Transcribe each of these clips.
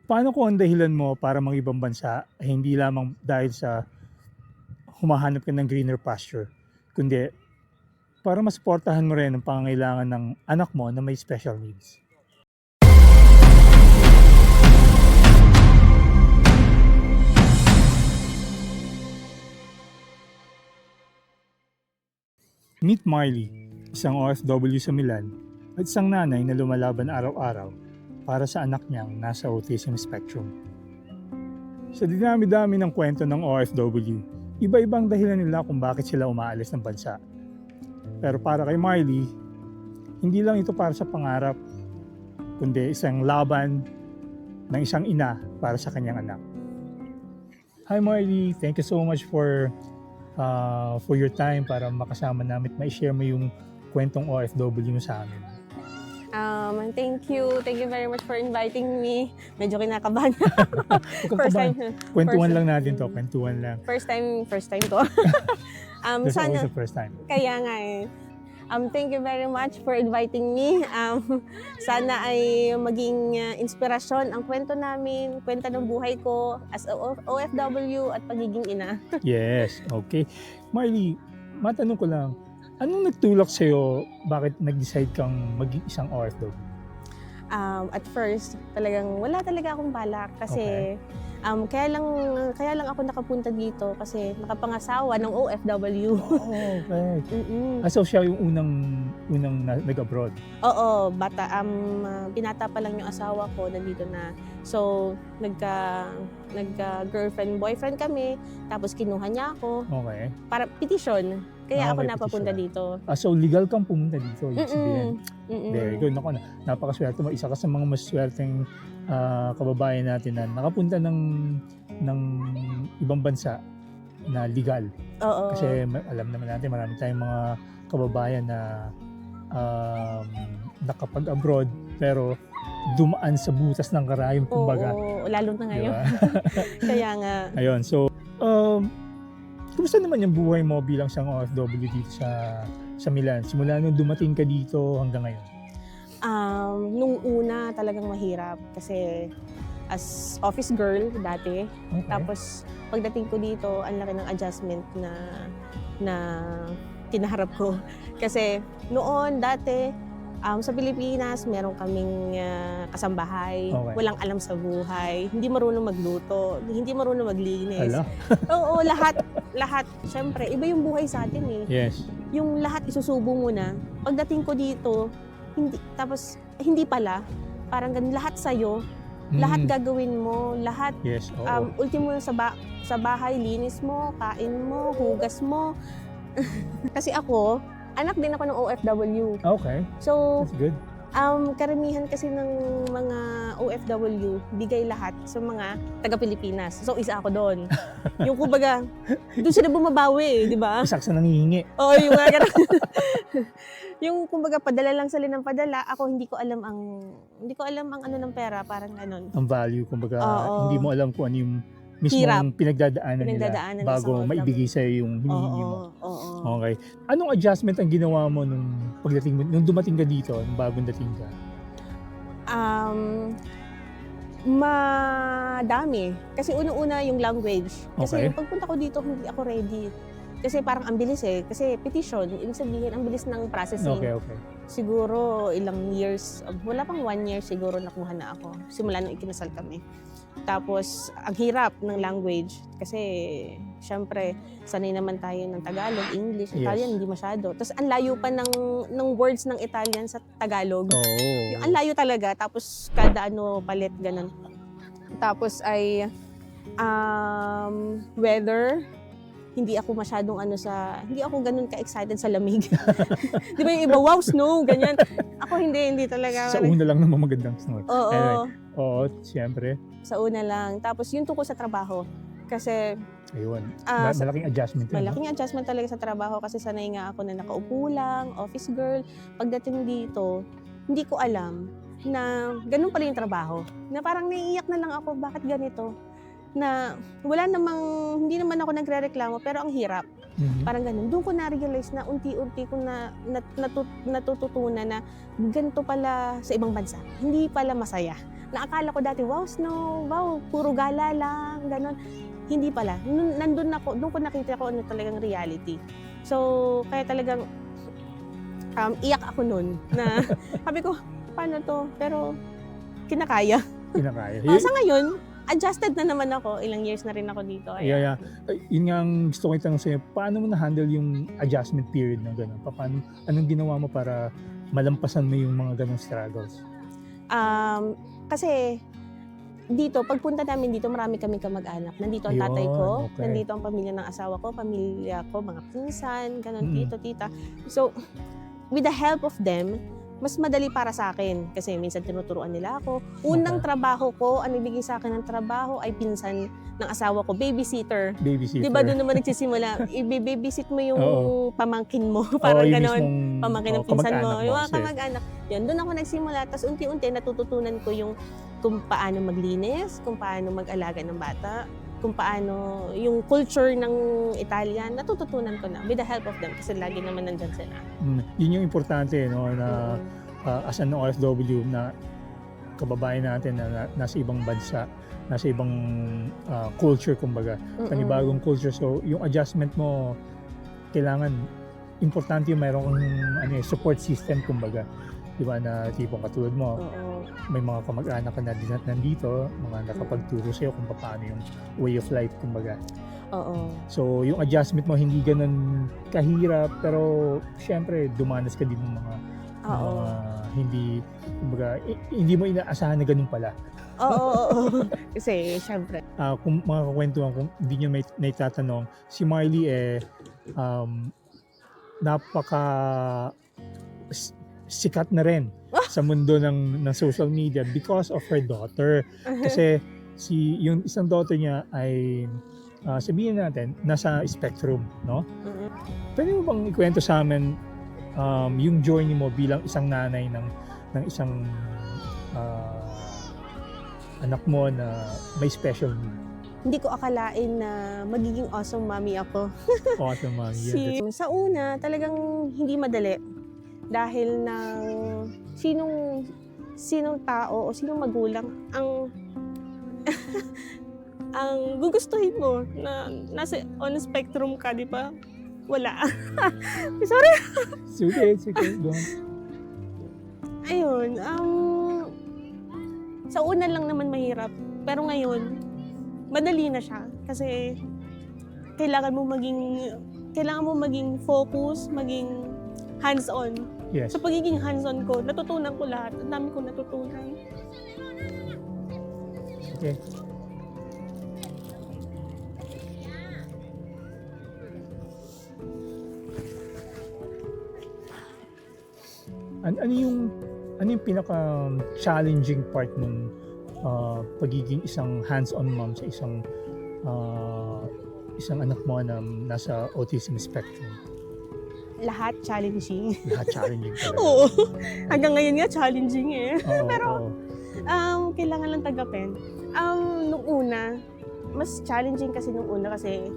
Paano kung ang dahilan mo para mang-ibang bansa ay hindi lamang dahil sa humahanap ka ng greener pasture, kundi para masuportahan mo rin ang pangangailangan ng anak mo na may special needs? Meet Marley, isang OFW sa Milan at isang nanay na lumalaban araw-araw para sa anak niyang nasa autism spectrum. Sa dinami-dami ng kwento ng OFW, iba-ibang dahilan nila kung bakit sila umaalis ng bansa. Pero para kay Marley, hindi lang ito para sa pangarap, kundi isang laban ng isang ina para sa kanyang anak. Hi Marley, thank you so much for your time para makasama namin at ma-share mo yung kwentong OFW mo sa amin. Thank you. Thank you very much for inviting me. Medyo kinakabahan. Huwag kang First kabahan. time. Kwentuhan first- lang natin to, kwentuhan lang. First time to. That's always Sana, the first time. kaya nga eh. Thank you very much for inviting me. Sana ay maging inspirasyon ang kwento namin, kwento ng buhay ko as a OFW at pagiging ina. Yes, okay. Marley, matanong ko lang, anong nagtulak sa'yo bakit nag-decide kang maging isang OFW? At first, talagang wala talaga akong balak kasi kaya lang ako nakapunta dito kasi nakapangasawa ng OFW. Oh, okay. Mm-mm. So siya yung unang nag-abroad. Oo, bata binata pa lang yung asawa ko nandito na. So, nagka-girlfriend boyfriend kami, tapos kinuha niya ako Okay. para petition. Kaya ako Okay, napapunta petition. dito. So legal kang pumunta dito, ibig sabihin. Mm-mm. Very good. Naku, napakaswerte mo. Isa ka sa mga maswerteng kababayan natin na nakapunta ng ibang bansa na legal. Oo. Kasi alam naman natin, marami tayong mga kababayan na nakapag-abroad pero dumaan sa butas ng karayom, kumbaga. Oo, lalo na ngayon. Diba? Kaya nga. Ayun, so, kumusta naman yung buhay mo bilang isang OFW dito sa Milan? Simula nung dumating ka dito hanggang ngayon? Nung una talagang mahirap kasi as office girl dati. Okay. Tapos pagdating ko dito, ang laki ng adjustment na kinaharap ko. Kasi noon dati, sa Pilipinas, meron kaming kasambahay, Okay. walang alam sa buhay, hindi marunong magluto, hindi marunong maglinis. Hala? Oo, lahat. Siyempre, iba yung buhay sa atin eh. Yes. Yung lahat isusubo mo na. Pagdating ko dito, hindi pala. Parang ganun, lahat sa'yo. Lahat gagawin mo, lahat. Yes, oo. Ultimo sa bahay, linis mo, kain mo, hugas mo. Kasi ako, anak din ako ng OFW. Okay, So, that's good. karamihan kasi ng mga OFW, bigay lahat sa mga taga-Pilipinas. So, isa ako doon. Yung kumbaga, doon sila bumabawi eh, di ba? Isa ka sa nangihingi. Oo, yung nga ganun. Yung kumbaga padala lang sila ng padala, ako hindi ko alam ang ano ng pera, parang ganun. Ang value, kumbaga, Oo. hindi mo alam kung ano yung mismong Hirap. pinagdadaanan Pinagdadaanan nila bago sa maibigay sa'yo yung hinihingi mo. Oo. Okay. Anong adjustment ang ginawa mo nung dumating ka dito, nung bagong dating ka? Madami. Kasi unang-una yung language. Kasi Okay. yung pagpunta ko dito, hindi ako ready. Kasi parang ang bilis eh. Kasi petition, ibig sabihin, ang bilis ng processing. Okay. Siguro ilang years, wala pang 1 year siguro nakuha na ako. Simula nung ikinasal kami. Tapos, ang hirap ng language. Kasi, syempre, sanay naman tayo ng Tagalog, English, Yes. Italian, hindi masyado. Tapos, ang layo pa ng words ng Italian sa Tagalog. Oo. Yung ang layo talaga, tapos kada palit, ganun. Tapos ay weather, hindi ako masyadong hindi ako ganun ka-excited sa lamig. Di ba yung iba, wow, snow, ganyan. Ako hindi talaga. Sa una lang naman magandang snow. Oo, Anyway, oo, siyempre. sa una lang. Tapos yung tungkol sa trabaho. Kasi Ayun. sa- Malaking adjustment yun. malaking adjustment talaga sa trabaho kasi sanay nga ako na nakaupo lang, office girl. Pagdating dito, hindi ko alam na ganun pala yung trabaho. Na parang naiiyak na lang ako, bakit ganito? Na hindi naman ako nagre-reklamo, pero ang hirap. Mhm. Parang ganun. Doon ko na-realize na unti-unti ko natututunan na ganito pala sa ibang bansa. Hindi pala masaya. Na akala ko dati, wow, snow, wow, puro gala lang, ganon. Hindi pala. Nandun ako, doon ko nakita ko ano talagang reality. So, kaya talagang iyak ako nun na sabi ko, paano to? Pero kinakaya. Kinakaya. Sa ngayon, adjusted na naman ako. Ilang years na rin ako dito. Yeah. Yun nga ang gusto ko itanong sa'yo, paano mo na-handle yung adjustment period na gano'n? Paano, anong ginawa mo para malampasan mo yung mga gano'ng struggles? Kasi dito, pagpunta namin dito, marami kaming kamag-anak. Nandito ang tatay ko, okay. nandito ang pamilya ng asawa ko, pamilya ko, mga pinsan, ganon, Mm. tito, tita. So, with the help of them, mas madali para sa akin. Kasi minsan tinuturuan nila ako. Unang trabaho ko, ang ibigay sa akin ng trabaho ay pinsan ng asawa ko, babysitter. Babysitter. Di ba doon naman nagsisimula? I-babysit mo yung pamangkin mo. Oo, Parang yung ganon. mismong, Pamangkin ng pinsan mo. kamag-anak Yung mga kasi. kamag-anak. Yun, doon ako nagsimula. Tapos unti-unti natututunan ko yung kung paano maglinis, kung paano mag-alaga ng bata, kung paano yung culture ng Italian, natututunan ko na with the help of them kasi lagi naman nandyan sila. Yun yung importante, no, na as an OFW na kababayan natin na nasa ibang bansa, nasa ibang culture, kumbaga, panibagong culture. So, yung adjustment mo, kailangan, importante yung mayroong support system, kumbaga. Diba, na tipong katulad mo, may mga kamag-anak ka na nandito, mga nakapagturo sa'yo kung paano yung way of life, kumbaga. Oo. So, yung adjustment mo hindi ganun kahirap, pero syempre, dumanas ka din ng mga hindi, kumbaga, hindi mo inaasahan na ganun pala. Oo. Kasi, syempre. Kung mga kakwentuhan, kung hindi nyo may naitatanong, si Marley napaka sikat na rin sa mundo ng social media because of her daughter. Kasi yung isang daughter niya ay sabihin natin nasa spectrum, no? Pwede mo bang ikwento sa amin yung journey mo bilang isang nanay ng isang anak mo na may special need? Hindi ko akalain na magiging awesome mommy ako. Awesome, mommy. Sa una, talagang hindi madali. Dahil ng sinong tao o sinong magulang ang ang gugustuhin mo na nasa on spectrum ka, di ba? Wala. Sorry. Sige. Go on. Ayun, sa una lang naman mahirap. Pero ngayon, madali na siya. Kasi kailangan mo maging focus, maging hands-on. Yes. Sa pagiging hands-on ko, natutunan ko lahat. Ang dami ko natutunan. Okay. Ano yung pinaka-challenging part ng pagiging isang hands-on mom sa isang anak mo na nasa autism spectrum? Lahat challenging. Lahat challenging talaga. Oo. Hanggang ngayon nga challenging eh. Oo, Pero, oo. kailangan lang tagapin. Nung una, mas challenging kasi nung una kasi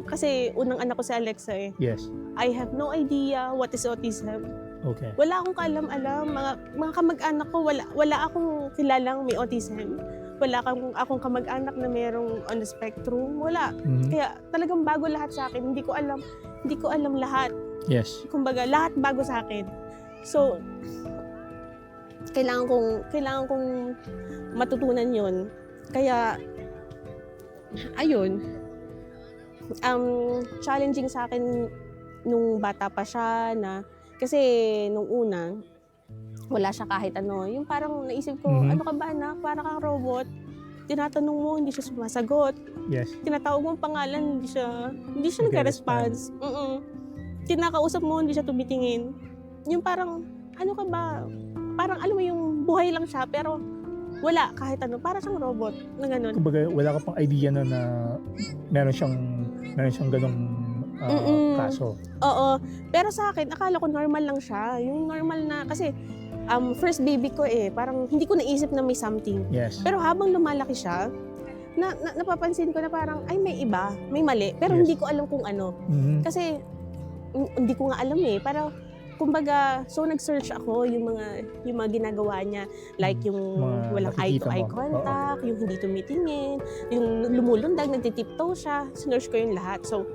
kasi unang anak ko si Alexa eh. Yes. I have no idea what is autism. Okay. Wala akong kaalam-alam. Mga kamag-anak ko, wala akong kilalang may autism. Wala akong kamag-anak na merong on the spectrum. Wala. Mhm. Kaya talagang bago lahat sa akin. Hindi ko alam lahat. Yes. Kumbaga, lahat bago sa akin. So, kailangan kong matutunan 'yon. Kaya ayun. Challenging sa akin nung bata pa siya na kasi nung una wala siya kahit ano. Yung parang naisip ko, ano ka ba anak? Para kang robot. Tinatanong mo, hindi siya sumasagot. Yes. Tinatawag mo ang pangalan, hindi siya nagka-response. Kinakausap mo, hindi siya tumitingin. Yung parang, ano ka ba? Parang alam mo yung buhay lang siya, pero wala kahit ano. Para siyang robot na gano'n. Kumbaga, wala ka pang idea na meron siyang ganong kaso. Oo. Pero sa akin, akala ko normal lang siya. Yung normal na, kasi first baby ko parang hindi ko naisip na may something. Yes. Pero habang lumalaki siya, napapansin ko na parang, ay may iba, may mali. Pero Yes. hindi ko alam kung ano. Mhm. Kasi hindi ko nga alam Pero kumbaga, so nag-search ako yung mga ginagawa niya, like yung Mga walang eye to nakikita eye mo. contact, yung hindi tumitingin, yung lumulundag, nagtitiptoe siya, sinearch ko yung lahat. So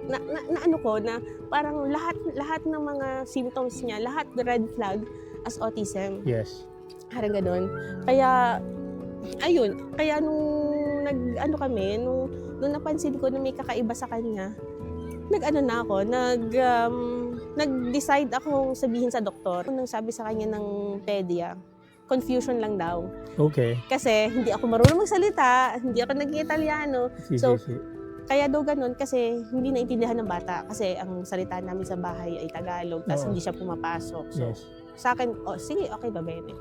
na ano ko na parang lahat ng mga symptoms niya, lahat red flag as autism. Yes. Parang ganun. Kaya ayun, kaya nung nag-ano kami, nung napansin ko na may kakaiba sa kanya, nag-ano na ako, nag-decide akong sabihin sa doktor. Nang sabi sa kanya ng pedia, confusion lang daw. Okay. Kasi hindi ako marunong magsalita, hindi ako nag-Italiano. So, kaya daw ganun kasi hindi naintindihan ng bata. Kasi ang salita namin sa bahay ay Tagalog, tapos Oo. hindi siya pumapasok. So, Yes. sa akin, sige, okay ba, bene.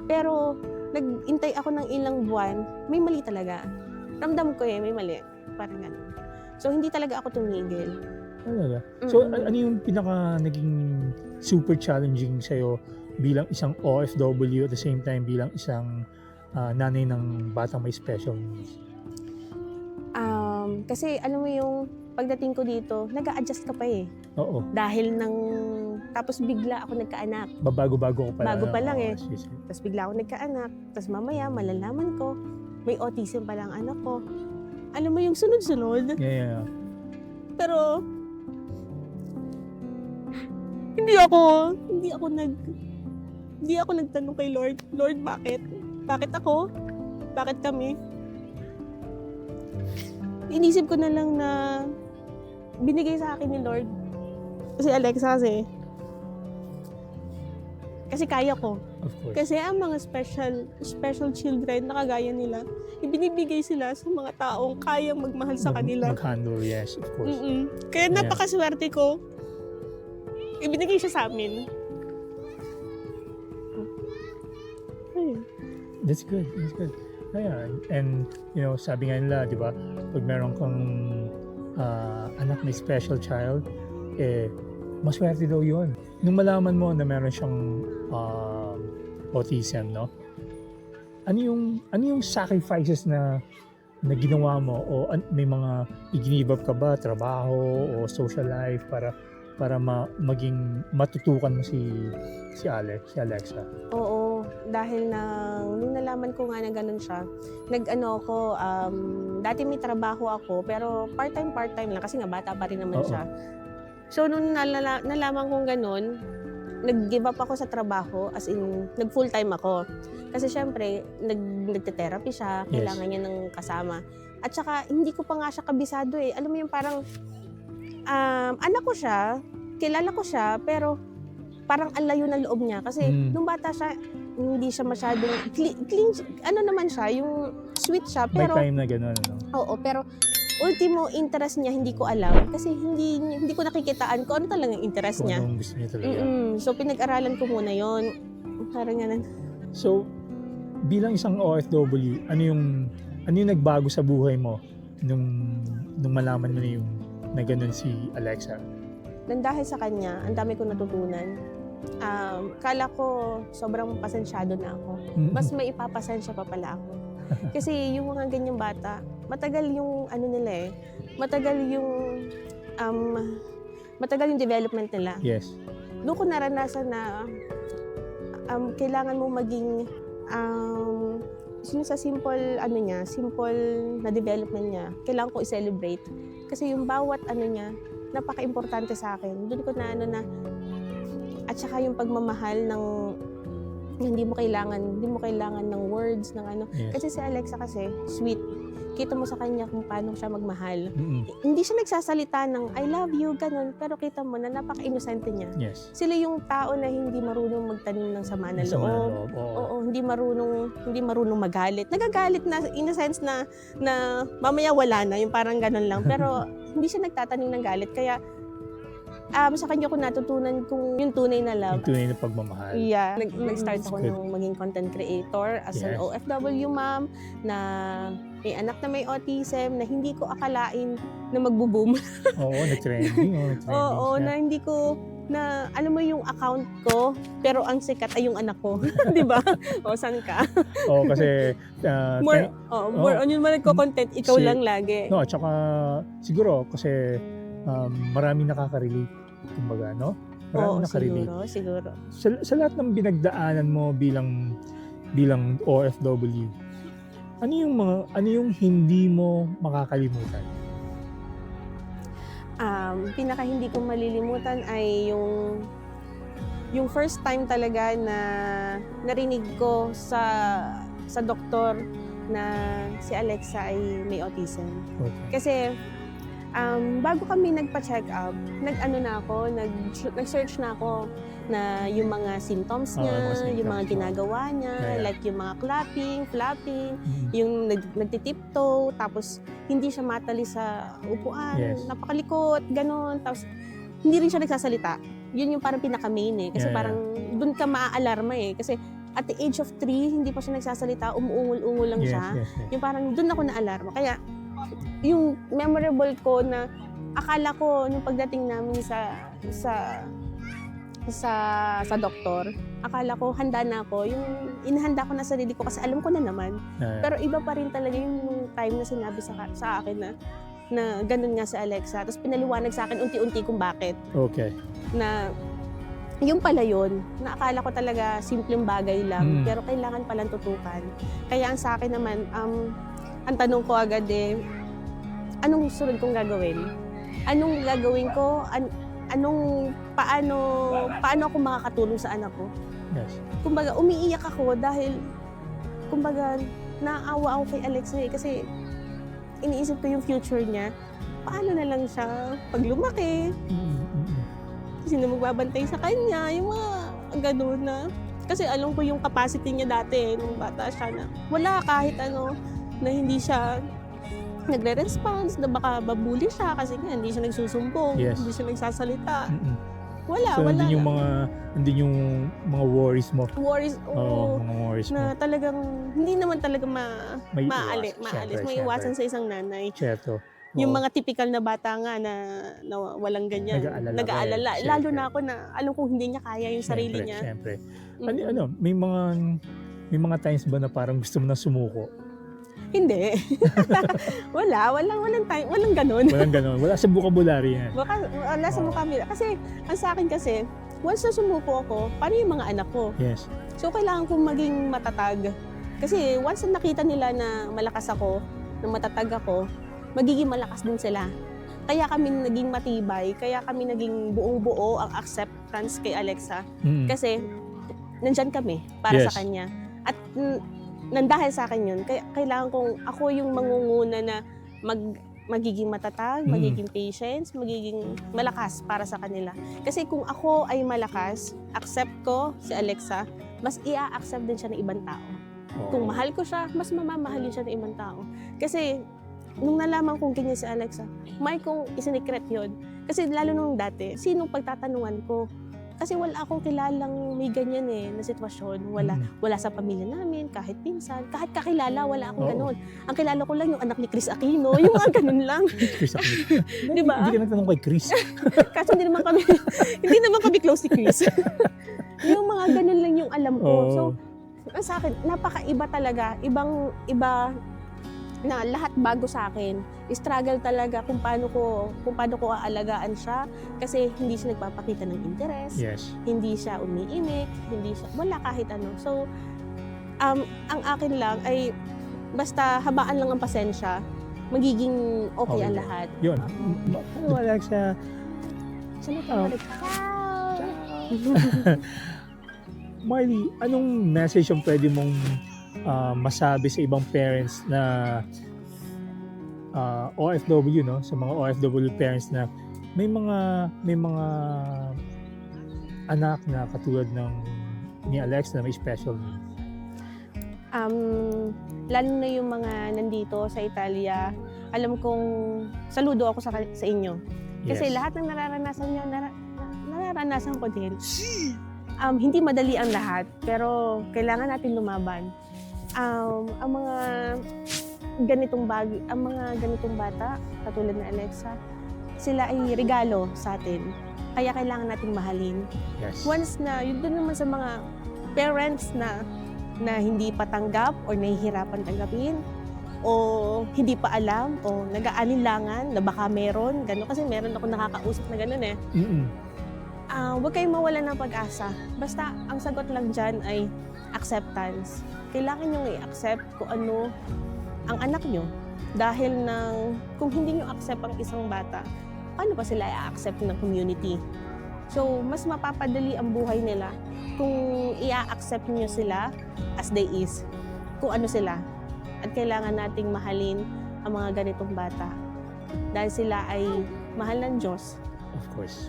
Pero, nag-intay ako ng ilang buwan, may mali talaga. Ramdam ko may mali. Parang ganun. So, hindi talaga ako tumigil. Talaga. So, ano yung pinaka naging super challenging sa'yo bilang isang OFW at the same time bilang isang nanay ng batang may special needs? Kasi alam mo yung pagdating ko dito, nag-a-adjust ka pa Oo. Dahil tapos bigla ako nagkaanak. Bago-bago ko pala. Bago pa lang Yes. Tapos bigla ako nagkaanak. Tapos mamaya, malalaman ko, may autism pa lang anak ko. Alam mo yung sunod-sunod. Yeah. Pero, hindi ako nagtanong kay Lord, Lord, bakit? Bakit ako? Bakit kami? Inisip ko na lang na binigay sa akin ni Lord. Si Alexa kasi kaya ko. Of course. Kasi ang mga special children na kagaya nila, ibinibigay sila sa mga taong kayang magmahal sa kanila. Mag-handle, yes, of course. Kaya napakaswerte ko. Ibinigay siya sa amin. That's good. Kaya, and sabi nga nila, di ba, pag meron kang anak na special child, maswerte daw yun. Nung malaman mo na meron siyang autism, no? Ano yung sacrifices na ginawa mo o may mga i-give up ka ba, trabaho o social life para maging matutukan mo si Alexa? Oo, dahil nung nalaman ko nga na ganun siya, dati may trabaho ako, pero part-time lang kasi nga bata pa rin naman Oo. siya. So, nung nalaman kong ganun, nag-give up ako sa trabaho, as in, nag-full-time ako. Kasi syempre, nagte-therapy siya, Yes. kailangan niya ng kasama. At saka, hindi ko pa nga siya kabisado Alam mo yung parang, anak ko siya, kilala ko siya, pero parang ang layo ng loob niya. Kasi nung bata siya, hindi siya masyadong clean, naman siya, yung sweet siya, May pero time na gano'n, no? oo, pero ultimo interest niya hindi ko alam kasi hindi ko nakikitaan kung ano talagang interest Kung niya. anong gusto niya talaga. So pinag-aralan ko muna 'yon. Parang ganun. So, bilang isang OFW, ano yung nagbago sa buhay mo nung malaman mo na ganun si Alexa? Nang dahil sa kanya, ang dami kong natutunan. Kala ko sobrang pasensyado na ako. Mas may ipapasensya pa pala ako. Kasi yung mga ganyang bata, matagal yung nila matagal yung development nila. Yes. Doon ko naranasan na kailangan mo maging sa simple na development niya, kailangan ko i-celebrate. Kasi yung bawat niya, napaka-importante sa akin. Doon ko na at saka yung pagmamahal ng hindi mo kailangan ng words ng Yes. Kasi si Alexa sweet. Kita mo sa kanya kung paano siya magmahal. Mm-mm. Hindi siya nagsasalita ng I love you ganun, pero kita mo na napaka-inosente niya. Yes. Sila yung tao na hindi marunong magtanim ng sama na Sama ng loob. loob. Oo. Oo, hindi marunong magalit. Nagagalit na in a sense na mamaya wala na, yung parang ganun lang. Pero hindi siya nagtatanim ng galit. Kaya sa kanya ko natutunan kung yung tunay na love. Yung tunay na pagmamahal. Yeah. Nag-start ako Good. ng maging content creator as an Yes. OFW mom na may anak na may autism na hindi ko akalain na magbo-boom. Oo, nag-trending. Oo, na hindi ko na alam mo yung account ko pero ang sikat ay yung anak ko, 'di ba? O saan ka? Oo, kasi More on yung mga nagko-content ikaw Si- lang lagi. no, at saka siguro kasi maraming nakaka-relate, kumbaga, no? Marami Oo, nakarelate. siguro. Sa lahat ng binagdaanan mo bilang OFW, ano yung hindi mo makakalimutan? Pinaka hindi ko malilimutan ay yung first time talaga na narinig ko sa doktor na si Alexa ay may autism. Okay. Kasi bago kami nagpa-check up, nag-search na ako na yung mga symptoms Oo, niya, mga symptoms, yung mga oo. ginagawa niya, Yeah. like yung mga clapping, flapping, Mm. yung nagtitiptoe, tapos hindi siya matali sa upuan, Yes. napakalikot, ganun. Tapos hindi rin siya nagsasalita. Yun yung parang pinaka-main eh. Kasi Yeah. parang dun ka maaalarma eh. Kasi at the age of 3, hindi pa siya nagsasalita, umuungol-ungol lang siya. Yes. Yung parang dun ako na-alarma. Kaya yung memorable ko na akala ko nung pagdating namin sa doktor, akala ko handa na ako. Yung inahanda ko na sarili ko kasi alam ko na naman. Pero iba pa rin talaga yung time na sinabi sa akin na ganun nga si Alexa. Tapos pinaliwanag sa akin unti-unti kung bakit. Okay. Na yung pala yun, na akala ko talaga simpleng bagay lang, pero kailangan palang tutukan. Kaya ang sa akin naman, ang tanong ko agad anong sunod kong gagawin? Anong gagawin ko? Paano ako makakatulong sa anak ko? Yes. Kumbaga, umiiyak ako dahil, kumbaga, naawa ako kay Alexa kasi iniisip ko yung future niya. Paano na lang siya pag lumaki? Sino magbabantay sa kanya? Yung mga gano'n na. Kasi alam ko yung capacity niya dati nung bata siya na wala kahit na hindi siya nagre-response, na baka babuli siya kasi nga hindi siya nagsusumbong, Yes. hindi siya nagsasalita. So, Wala. nandun yung mga worries mo. Worries, Oo, mga worries mo. na talagang hindi naman talaga maalis. Siyempre, May iwasan sa isang nanay. Certo. Yung Oo. mga typical na bata nga na walang ganyan. Nag-aalala. Lalo Siyempre. na ako na alam kong hindi niya kaya yung sarili niya. Siyempre. Mm-mm. May mga times ba na parang gusto mo na sumuko? Hindi. walang time, walang ganun. Walang ganon. Wala sa vocabulary yan. Wala sa mukha nila. Kasi, ang sa akin kasi, once na sumuko ako, paano yung mga anak ko? Yes. So, kailangan kong maging matatag. Kasi, once na nakita nila na malakas ako, na matatag ako, magiging malakas din sila. Kaya kami naging matibay, kaya kami naging buong-buo ang acceptance kay Alexa. Kasi, nandyan kami para Yes. sa kanya. At nandahil sa akin yun, kailangan kong ako yung mangunguna na magiging matatag, magiging patience, magiging malakas para sa kanila. Kasi kung ako ay malakas, accept ko si Alexa, mas i-accept din siya ng ibang tao. Kung mahal ko siya, mas mamamahalin siya ng ibang tao. Kasi nung nalaman kong ganyan si Alexa, may kong isinikret yun. Kasi lalo nung dati, sinong pagtatanungan ko? Kasi wala akong kilalang may ganyan na sitwasyon. Wala sa pamilya namin, kahit pinsan, kahit kakilala, wala akong ganun. Ang kilala ko lang yung anak ni Chris Aquino, yung mga ganun lang. Chris Aquino. Di ba? Hindi ka nagtanong kay Chris. Kasi hindi naman kami close si Chris. Yung mga ganun lang yung alam ko. So, ang sa akin, napakaiba talaga. Iba na lahat bago sa akin. Struggle talaga kung paano ko aalagaan siya kasi hindi siya nagpapakita ng interes. Yes. Hindi siya umiimik, wala kahit ano. So, ang akin lang ay basta habaan lang ang pasensya, magiging okay ang lahat. Yun. Alexa. Ciao! Marley, anong message yung pwede mong masabi sa ibang parents na OFW, no? Sa mga OFW parents na may mga anak na katulad ni Alex na may special needs? Lalo na yung mga nandito sa Italia, alam kong saludo ako sa inyo. Kasi lahat ng nararanasan nyo, nararanasan ko din. Hindi madali ang lahat, pero kailangan natin lumaban. Ang mga ganitong bata, katulad ng Alexa, sila ay regalo sa atin. Kaya kailangan nating mahalin. Yes. Once na, yun doon naman sa mga parents na hindi pa tanggap or nahihirapan tanggapin o hindi pa alam o nag-aalinlangan na baka meron, gano'n. Kasi meron ako nakakausap na gano'n Huwag kayong mawala ng pag-asa. Basta, ang sagot lang dyan ay acceptance. Kailangan nyo i-accept kung ano ang anak nyo. Dahil kung hindi nyo accept ang isang bata, paano pa sila i-accept ng community? So, mas mapapadali ang buhay nila kung i-accept nyo sila as they is, kung ano sila. At kailangan nating mahalin ang mga ganitong bata. Dahil sila ay mahal ng Diyos. Of course.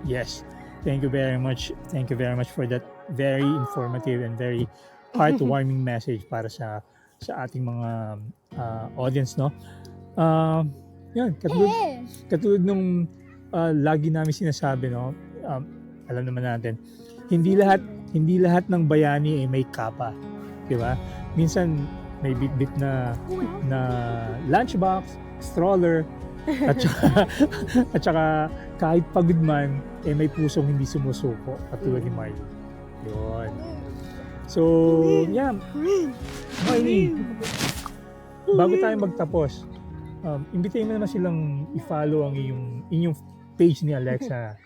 Yes. Thank you very much. Thank you very much for that very informative and very heartwarming message para sa ating mga audience, no? Yan, katulad nung lagi namin sinasabi, no? Alam naman natin, hindi lahat ng bayani ay may kapa, 'di ba? Minsan may bit na lunchbox, stroller, at saka kahit pagod man, may pusong hindi sumusuko, katulad ni Miley. Yun. So, yeah. Miley, bago tayo magtapos, imbitahin mo naman silang i-follow ang inyong page ni Alexa.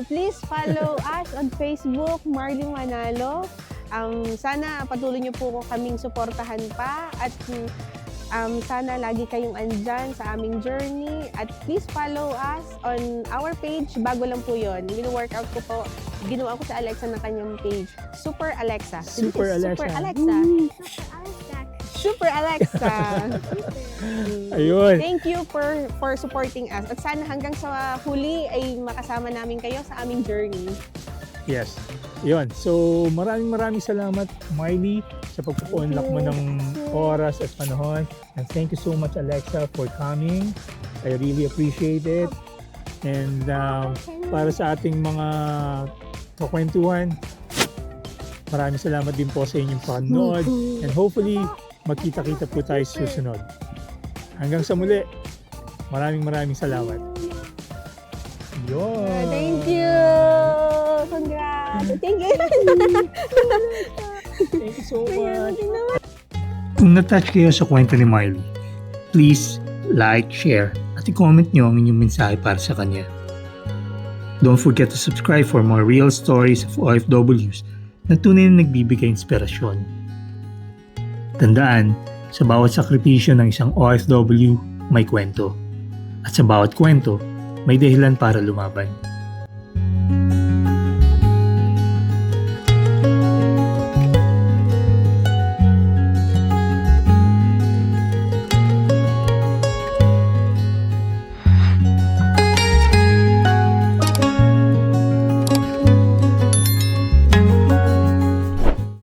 Please follow us on Facebook, Marley Manalo. Sana patuloy niyo po kaming suportahan pa at sana lagi kayong andyan sa aming journey. At please follow us on our page. Bago lang po yun. Gino-workout ko po. Ginawa ko sa Alexa ng kanyang page. Super Alexa. Super Alexa. Super Alexa. Super Alexa. Ayun. Thank you for supporting us. At sana hanggang sa huli ay makasama namin kayo sa aming journey. Yes. Yun. So, maraming salamat, Miley, sa pagpupunlak mo ng oras at panahon. And thank you so much, Alexa, for coming. I really appreciate it. And para sa ating mga kakwentuhan, maraming salamat din po sa inyong panonood. And hopefully, magkita-kita po tayo sa susunod. Hanggang sa muli, maraming salamat. Yun. Thank you! Congrats! Thank you! Thank you so much. Kung na-touch kayo sa kwento ni Miley, please like, share, at i-comment nyo ang inyong mensahe para sa kanya. Don't forget to subscribe for more real stories of OFWs na tunay na nagbibigay inspirasyon. Tandaan, sa bawat sakripisyo ng isang OFW, may kwento. At sa bawat kwento, may dahilan para lumaban.